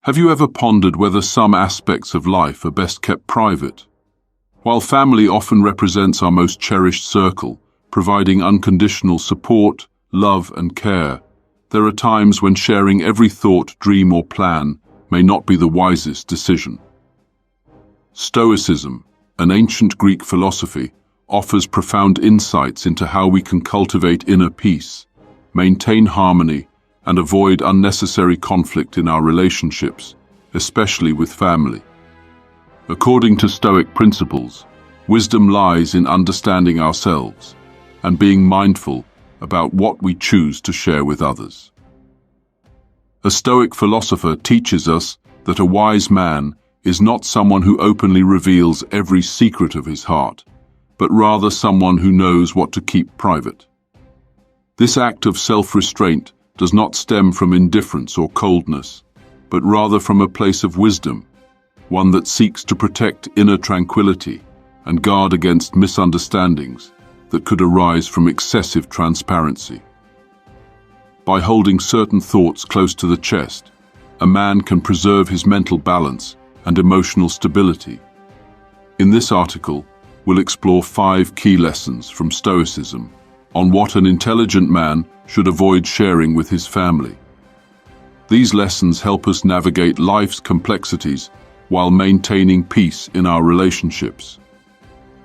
Have you ever pondered whether some aspects of life are best kept private? While family often represents our most cherished circle, providing unconditional support, love and care, there are times when sharing every thought, dream or plan may not be the wisest decision. Stoicism, an ancient Greek philosophy, offers profound insights into how we can cultivate inner peace, maintain harmony, and avoid unnecessary conflict in our relationships, especially with family. According to Stoic principles, wisdom lies in understanding ourselves and being mindful about what we choose to share with others. A Stoic philosopher teaches us that a wise man is not someone who openly reveals every secret of his heart, but rather someone who knows what to keep private. This act of self-restraint does not stem from indifference or coldness, but rather from a place of wisdom, one that seeks to protect inner tranquility and guard against misunderstandings that could arise from excessive transparency. By holding certain thoughts close to the chest, a man can preserve his mental balance and emotional stability. In this article, we'll explore 5 key lessons from Stoicism on what an intelligent man should avoid sharing with his family. These lessons help us navigate life's complexities while maintaining peace in our relationships.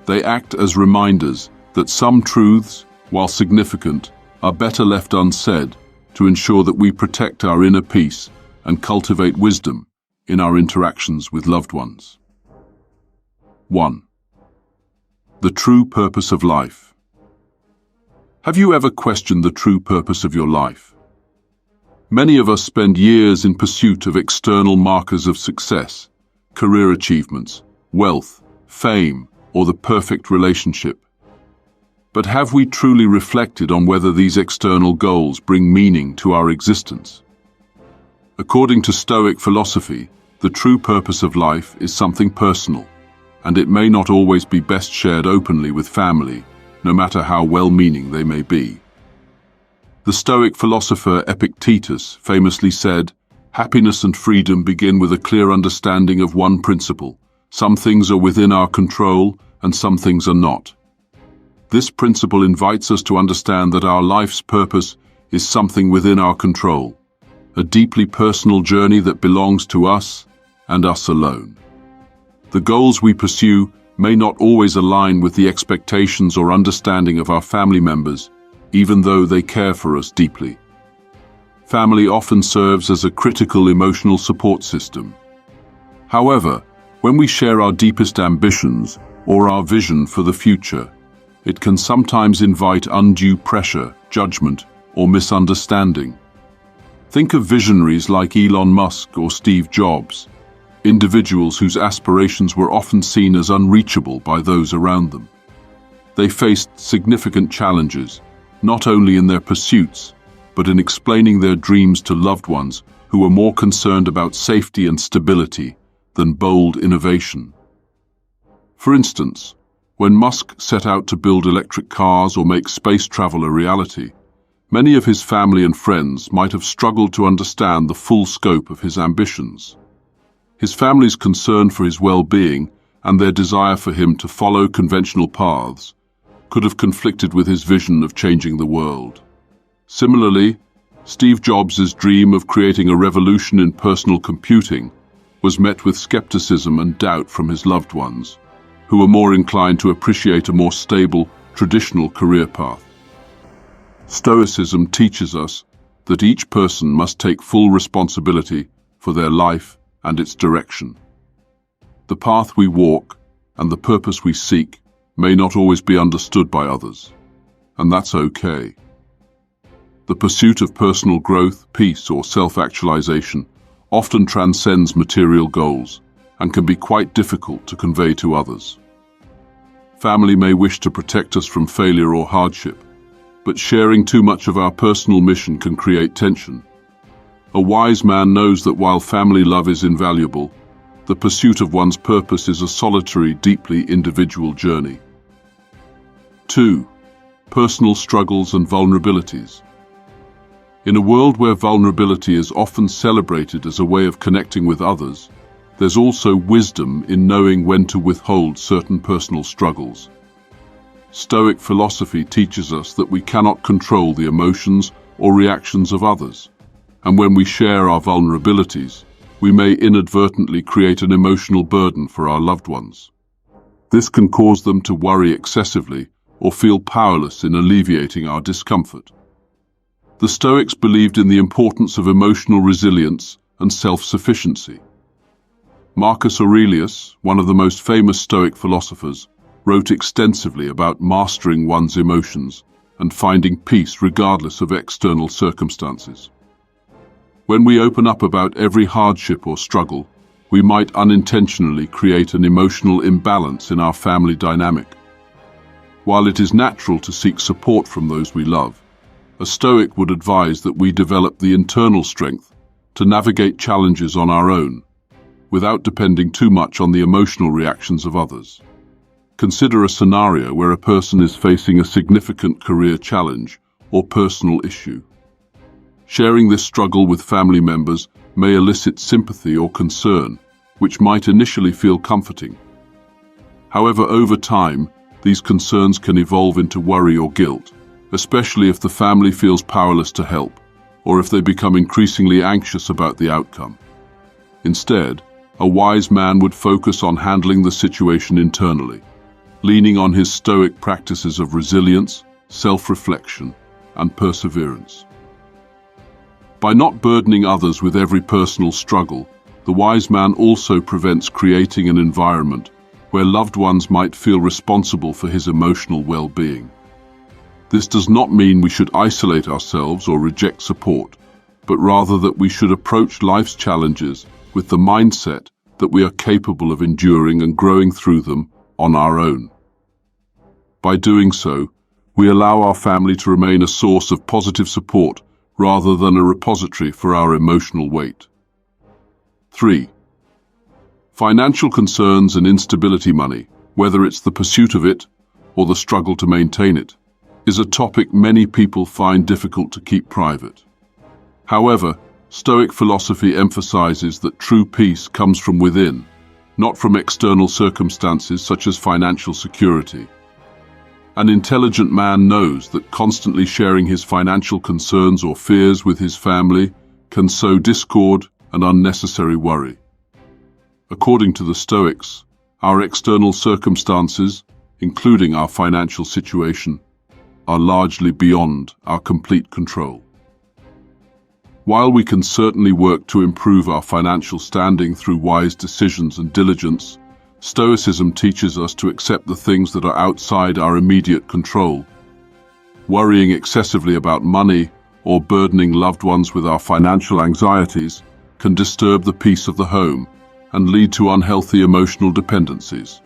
They act as reminders that some truths, while significant, are better left unsaid to ensure that we protect our inner peace and cultivate wisdom in our interactions with loved ones. 1. The true purpose of life. Have you ever questioned the true purpose of your life? Many of us spend years in pursuit of external markers of success, career achievements, wealth, fame, or the perfect relationship. But have we truly reflected on whether these external goals bring meaning to our existence? According to Stoic philosophy, the true purpose of life is something personal, and it may not always be best shared openly with family, no matter how well-meaning they may be. The Stoic philosopher Epictetus famously said, "Happiness and freedom begin with a clear understanding of one principle. Some things are within our control and some things are not." This principle invites us to understand that our life's purpose is something within our control, a deeply personal journey that belongs to us and us alone. The goals we pursue may not always align with the expectations or understanding of our family members, even though they care for us deeply. Family often serves as a critical emotional support system. However, when we share our deepest ambitions or our vision for the future, it can sometimes invite undue pressure, judgment, or misunderstanding. Think of visionaries like Elon Musk or Steve Jobs, individuals whose aspirations were often seen as unreachable by those around them. They faced significant challenges, not only in their pursuits, but in explaining their dreams to loved ones who were more concerned about safety and stability than bold innovation. For instance, when Musk set out to build electric cars or make space travel a reality, many of his family and friends might have struggled to understand the full scope of his ambitions. His family's concern for his well-being and their desire for him to follow conventional paths could have conflicted with his vision of changing the world. Similarly, Steve Jobs' dream of creating a revolution in personal computing was met with skepticism and doubt from his loved ones, who were more inclined to appreciate a more stable, traditional career path. Stoicism teaches us that each person must take full responsibility for their life and its direction. The path we walk and the purpose we seek may not always be understood by others, and that's okay. The pursuit of personal growth, peace, or self-actualization often transcends material goals and can be quite difficult to convey to others. Family may wish to protect us from failure or hardship, but sharing too much of our personal mission can create tension. A wise man knows that while family love is invaluable, the pursuit of one's purpose is a solitary, deeply individual journey. 2. Personal struggles and vulnerabilities. In a world where vulnerability is often celebrated as a way of connecting with others, there's also wisdom in knowing when to withhold certain personal struggles. Stoic philosophy teaches us that we cannot control the emotions or reactions of others, and when we share our vulnerabilities, we may inadvertently create an emotional burden for our loved ones. This can cause them to worry excessively or feel powerless in alleviating our discomfort. The Stoics believed in the importance of emotional resilience and self-sufficiency. Marcus Aurelius, one of the most famous Stoic philosophers, wrote extensively about mastering one's emotions and finding peace regardless of external circumstances. When we open up about every hardship or struggle, we might unintentionally create an emotional imbalance in our family dynamic. While it is natural to seek support from those we love, a Stoic would advise that we develop the internal strength to navigate challenges on our own, without depending too much on the emotional reactions of others. Consider a scenario where a person is facing a significant career challenge or personal issue. Sharing this struggle with family members may elicit sympathy or concern, which might initially feel comforting. However, over time, these concerns can evolve into worry or guilt, especially if the family feels powerless to help, or if they become increasingly anxious about the outcome. Instead, a wise man would focus on handling the situation internally, leaning on his Stoic practices of resilience, self-reflection, and perseverance. By not burdening others with every personal struggle, the wise man also prevents creating an environment where loved ones might feel responsible for his emotional well-being. This does not mean we should isolate ourselves or reject support, but rather that we should approach life's challenges with the mindset that we are capable of enduring and growing through them on our own. By doing so, we allow our family to remain a source of positive support rather than a repository for our emotional weight. 3. Financial concerns and instability money, whether it's the pursuit of it or the struggle to maintain it, is a topic many people find difficult to keep private. However, Stoic philosophy emphasizes that true peace comes from within, not from external circumstances such as financial security. An intelligent man knows that constantly sharing his financial concerns or fears with his family can sow discord and unnecessary worry. According to the Stoics, our external circumstances, including our financial situation, are largely beyond our complete control. While we can certainly work to improve our financial standing through wise decisions and diligence, Stoicism teaches us to accept the things that are outside our immediate control. Worrying excessively about money or burdening loved ones with our financial anxieties can disturb the peace of the home and lead to unhealthy emotional dependencies.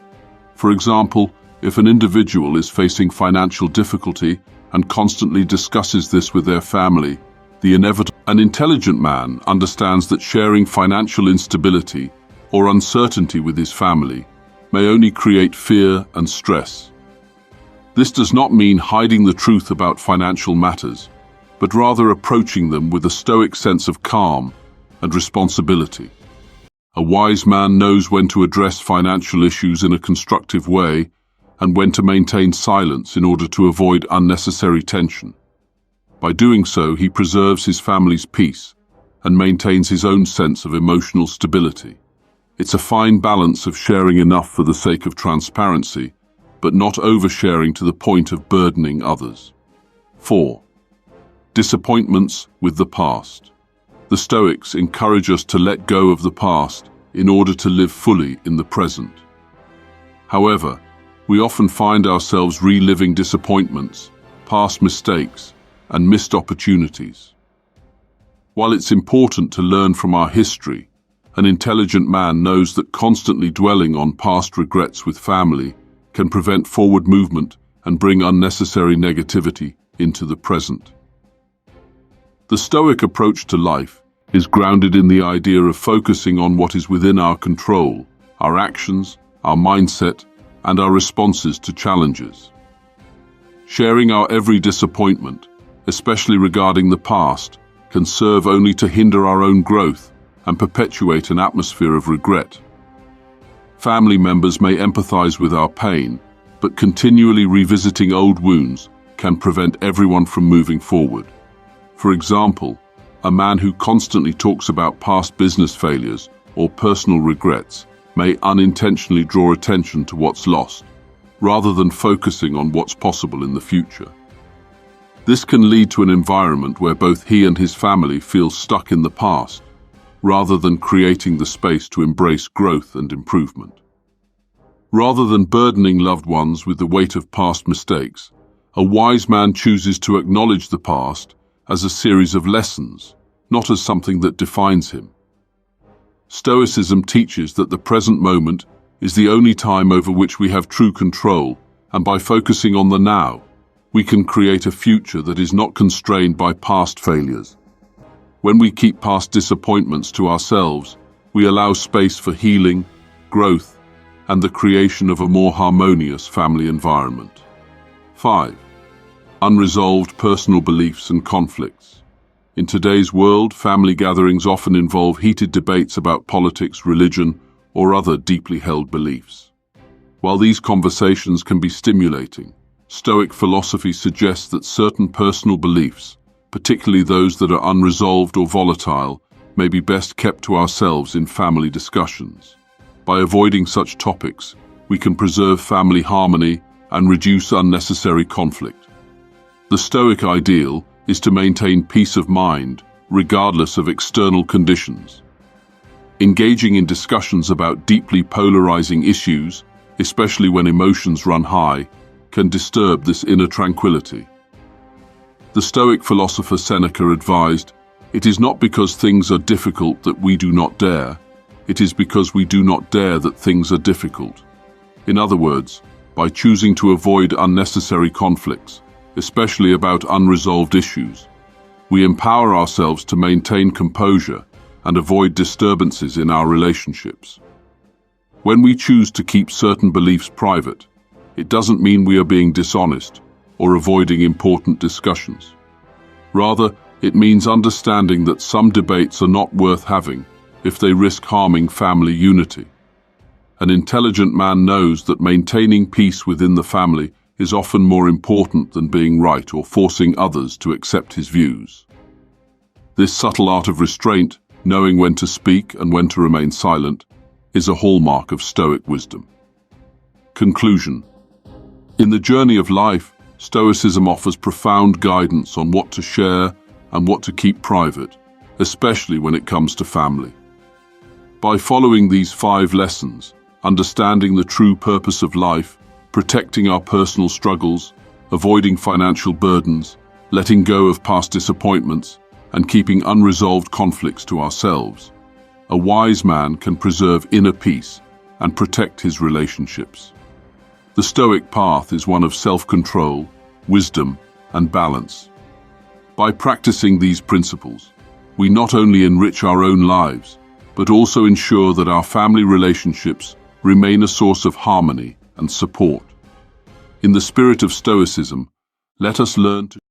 For example, if an individual is facing financial difficulty and constantly discusses this with their family, an intelligent man understands that sharing financial instability or uncertainty with his family may only create fear and stress. This does not mean hiding the truth about financial matters, but rather approaching them with a Stoic sense of calm and responsibility. A wise man knows when to address financial issues in a constructive way and when to maintain silence in order to avoid unnecessary tension. By doing so, he preserves his family's peace and maintains his own sense of emotional stability. It's a fine balance of sharing enough for the sake of transparency, but not oversharing to the point of burdening others. 4. Disappointments with the past. The Stoics encourage us to let go of the past in order to live fully in the present. However, we often find ourselves reliving disappointments, past mistakes, and missed opportunities. While it's important to learn from our history, an intelligent man knows that constantly dwelling on past regrets with family can prevent forward movement and bring unnecessary negativity into the present. The Stoic approach to life is grounded in the idea of focusing on what is within our control, our actions, our mindset, and our responses to challenges. Sharing our every disappointment, especially regarding the past, can serve only to hinder our own growth and perpetuate an atmosphere of regret. Family members may empathize with our pain, but continually revisiting old wounds can prevent everyone from moving forward. For example, a man who constantly talks about past business failures or personal regrets may unintentionally draw attention to what's lost, rather than focusing on what's possible in the future. This can lead to an environment where both he and his family feel stuck in the past, rather than creating the space to embrace growth and improvement. Rather than burdening loved ones with the weight of past mistakes, a wise man chooses to acknowledge the past as a series of lessons, not as something that defines him. Stoicism teaches that the present moment is the only time over which we have true control, and by focusing on the now, we can create a future that is not constrained by past failures. When we keep past disappointments to ourselves, we allow space for healing, growth, and the creation of a more harmonious family environment. 5. Unresolved personal beliefs and conflicts. In today's world, family gatherings often involve heated debates about politics, religion, or other deeply held beliefs. While these conversations can be stimulating, Stoic philosophy suggests that certain personal beliefs, particularly those that are unresolved or volatile, may be best kept to ourselves in family discussions. By avoiding such topics, we can preserve family harmony and reduce unnecessary conflict. The Stoic ideal is to maintain peace of mind, regardless of external conditions. Engaging in discussions about deeply polarizing issues, especially when emotions run high, can disturb this inner tranquility. The Stoic philosopher Seneca advised, "It is not because things are difficult that we do not dare, it is because we do not dare that things are difficult." In other words, by choosing to avoid unnecessary conflicts, especially about unresolved issues, we empower ourselves to maintain composure and avoid disturbances in our relationships. When we choose to keep certain beliefs private, it doesn't mean we are being dishonest or avoiding important discussions. Rather, it means understanding that some debates are not worth having if they risk harming family unity. An intelligent man knows that maintaining peace within the family is often more important than being right or forcing others to accept his views. This subtle art of restraint, knowing when to speak and when to remain silent, is a hallmark of Stoic wisdom. Conclusion. In the journey of life, Stoicism offers profound guidance on what to share and what to keep private, especially when it comes to family. By following these 5 lessons, understanding the true purpose of life, protecting our personal struggles, avoiding financial burdens, letting go of past disappointments, and keeping unresolved conflicts to ourselves, a wise man can preserve inner peace and protect his relationships. The Stoic path is one of self-control, wisdom, and balance. By practicing these principles, we not only enrich our own lives, but also ensure that our family relationships remain a source of harmony and support. In the spirit of Stoicism, let us learn to